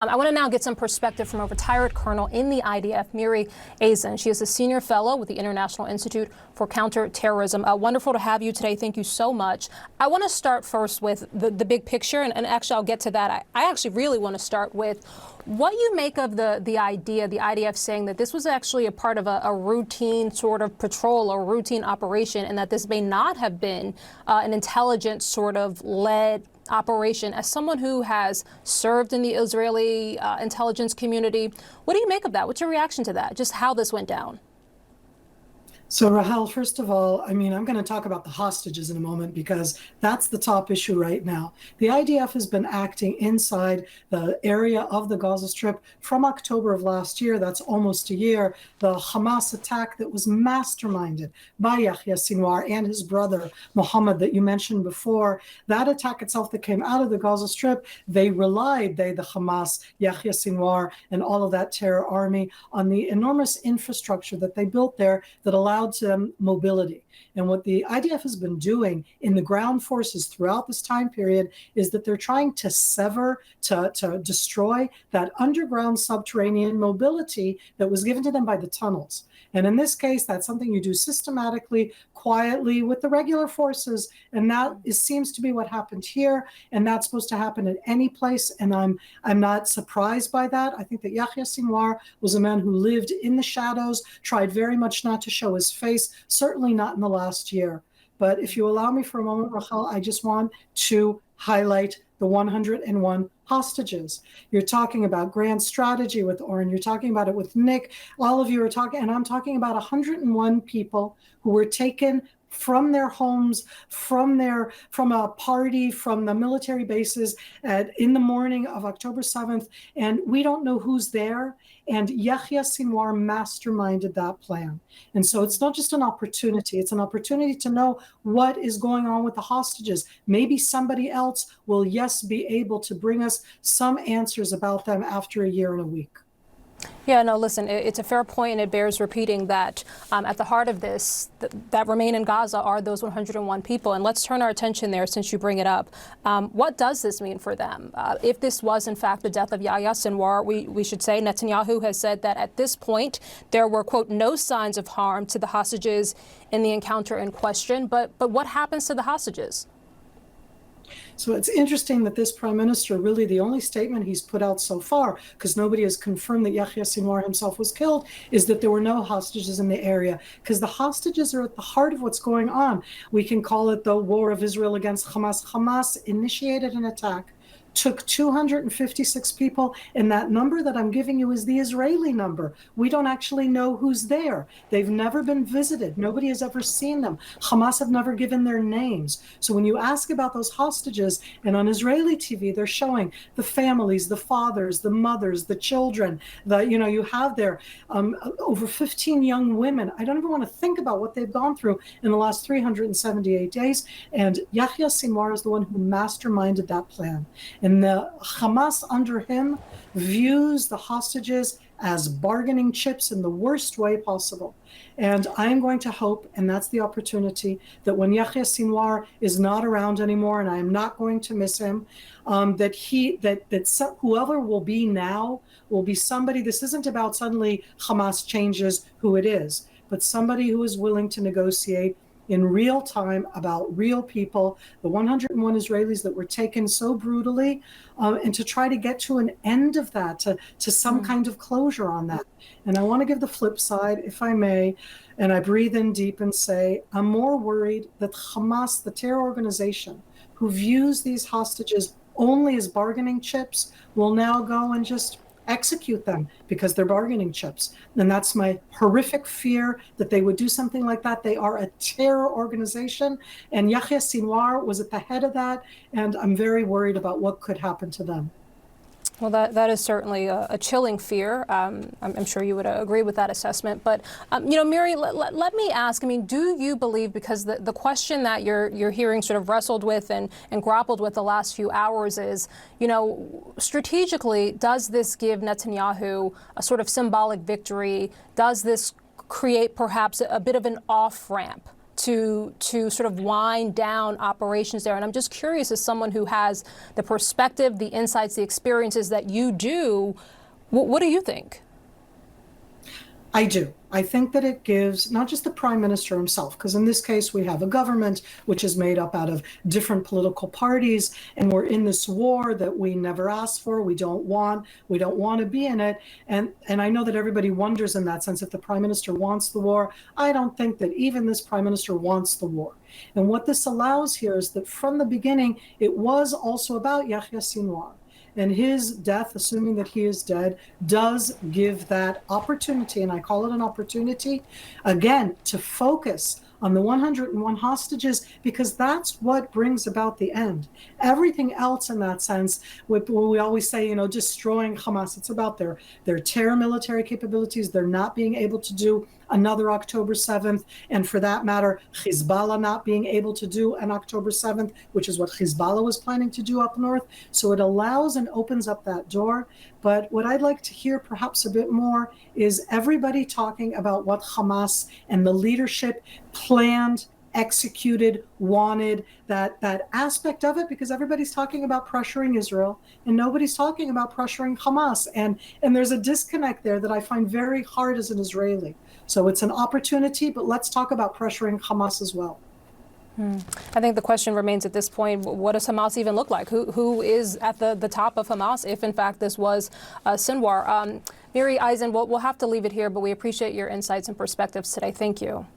I want to now get some perspective from a retired colonel in the IDF, Miri. She is a senior fellow with the International Institute for Counterterrorism. Wonderful to have you today. Thank you so much. I want to start first with the big picture, and actually I'll get to that. I actually really want to start with what you make of the idea, the IDF saying that this was actually a part of a routine sort of patrol or routine operation, and that this may not have been an intelligence sort of led operation. As someone who has served in the Israeli intelligence community, what do you make of that? What's your reaction to that? Just how this went down? So, Rahel, first of all, I'm going to talk about the hostages in a moment because that's the top issue right now. The IDF has been acting inside the area of the Gaza Strip from October of last year. That's almost a year. The Hamas attack that was masterminded by Yahya Sinwar and his brother, Mohammed, that you mentioned before, that attack itself that came out of the Gaza Strip, the Hamas, Yahya Sinwar, and all of that terror army on the enormous infrastructure that they built there that allowed mobility. And what the IDF has been doing in the ground forces throughout this time period is that they're trying to sever, to destroy that underground subterranean mobility that was given to them by the tunnels. And in this case, that's something you do systematically, quietly with the regular forces. And that seems to be what happened here. And that's supposed to happen at any place. And I'm not surprised by that. I think that Yahya Sinwar was a man who lived in the shadows, tried very much not to show his face, certainly not in the last year. But if you allow me for a moment, Rachel, I just want to highlight the 101 hostages. You're talking about grand strategy with Oren. You're talking about it with Nick. All of you are talking, and I'm talking about 101 people who were taken from their homes, from a party, from the military bases in the morning of October 7th, and we don't know who's there. And Yahya Sinwar masterminded that plan. And so it's not just an opportunity, it's an opportunity to know what is going on with the hostages. Maybe somebody else will, yes, be able to bring us some answers about them after a year and a week. Yeah, no, listen, it's a fair point, and it bears repeating that at the heart of this, that remain in Gaza are those 101 people. And let's turn our attention there since you bring it up. What does this mean for them? If this was, in fact, the death of Yahya Sinwar, we should say Netanyahu has said that at this point there were, quote, no signs of harm to the hostages in the encounter in question. But what happens to the hostages? So it's interesting that this prime minister, really the only statement he's put out so far, because nobody has confirmed that Yahya Sinwar himself was killed, is that there were no hostages in the area, because the hostages are at the heart of what's going on. We can call it the war of Israel against Hamas. Hamas initiated an attack, took 256 people, and that number that I'm giving you is the Israeli number. We don't actually know who's there. They've never been visited. Nobody has ever seen them. Hamas have never given their names. So when you ask about those hostages, and on Israeli TV, they're showing the families, the fathers, the mothers, the children, you have there over 15 young women. I don't even want to think about what they've gone through in the last 378 days. And Yahya Sinwar is the one who masterminded that plan. And the Hamas under him views the hostages as bargaining chips in the worst way possible. And I am going to hope, and that's the opportunity, that when Yahya Sinwar is not around anymore, and I am not going to miss him, that whoever will be now will be somebody. This isn't about suddenly Hamas changes who it is, but somebody who is willing to negotiate in real time about real people, the 101 Israelis that were taken so brutally, and to try to get to an end of that, to some kind of closure on that. And I want to give the flip side, if I may, and I breathe in deep and say, I'm more worried that Hamas, the terror organization, who views these hostages only as bargaining chips, will now go and just execute them because they're bargaining chips. And that's my horrific fear, that they would do something like that. They are a terror organization, and Yahya Sinwar was at the head of that, and I'm very worried about what could happen to them. Well, that is certainly a chilling fear. I'm sure you would agree with that assessment. But, Miri, let me ask, do you believe, because the question that you're hearing sort of wrestled with and grappled with the last few hours is, strategically, does this give Netanyahu a sort of symbolic victory? Does this create perhaps a bit of an off-ramp to sort of wind down operations there. And I'm just curious, as someone who has the perspective, the insights, the experiences that you do, what do you think? I do. I think that it gives not just the prime minister himself, because in this case we have a government which is made up out of different political parties, and we're in this war that we never asked for, we don't want to be in it. And I know that everybody wonders in that sense if the prime minister wants the war. I don't think that even this prime minister wants the war. And what this allows here is that from the beginning, it was also about Yahya Sinwar. And his death, assuming that he is dead, does give that opportunity, and I call it an opportunity, again, to focus on the 101 hostages, because that's what brings about the end. Everything else in that sense, we always say, destroying Hamas, it's about their terror military capabilities, they're not being able to do another October 7th, and for that matter, Hezbollah not being able to do an October 7th, which is what Hezbollah was planning to do up north. So it allows and opens up that door. But what I'd like to hear perhaps a bit more is everybody talking about what Hamas and the leadership planned, executed, wanted, that aspect of it, because everybody's talking about pressuring Israel and nobody's talking about pressuring Hamas. And there's a disconnect there that I find very hard as an Israeli. So it's an opportunity, but let's talk about pressuring Hamas as well. I think the question remains at this point, what does Hamas even look like? Who is at the top of Hamas, if in fact this was Sinwar? Miri Eisen, we'll have to leave it here, but we appreciate your insights and perspectives today. Thank you.